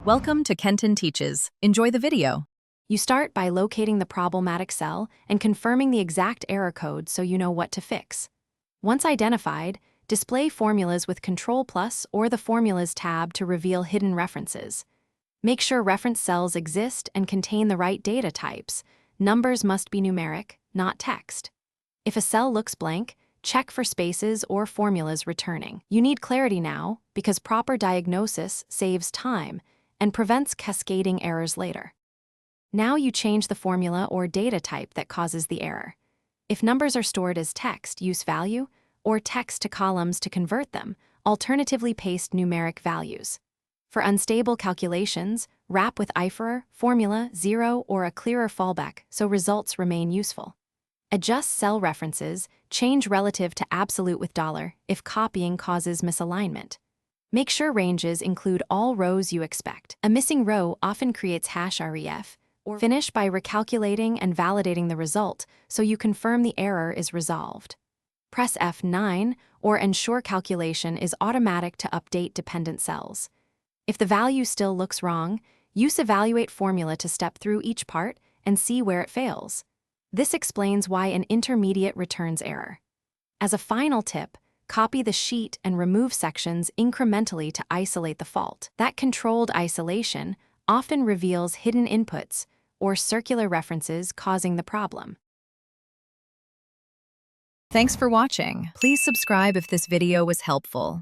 Welcome to Kenton Teaches. Enjoy the video. You start by locating the problematic cell and confirming the exact error code so you know what to fix. Once identified, display formulas with Control+ or the Formulas tab to reveal hidden references. Make sure reference cells exist and contain the right data types. Numbers must be numeric, not text. If a cell looks blank, check for spaces or formulas returning. You need clarity now because proper diagnosis saves time and prevents cascading errors later. Now you change the formula or data type that causes the error. If numbers are stored as text, use value, or text to columns to convert them. Alternatively, paste numeric values. For unstable calculations, wrap with IFER, formula, 0, or a clearer fallback so results remain useful. Adjust cell references, change relative to absolute with $ if copying causes misalignment. Make sure ranges include all rows you expect. A missing row often creates #ref, or finish by recalculating and validating the result so you confirm the error is resolved. Press F9 or ensure calculation is automatic to update dependent cells. If the value still looks wrong, use evaluate formula to step through each part and see where it fails. This explains why an intermediate returns error. As a final tip, copy the sheet and remove sections incrementally to isolate the fault. That controlled isolation often reveals hidden inputs or circular references causing the problem. Thanks for watching. Please subscribe if this video was helpful.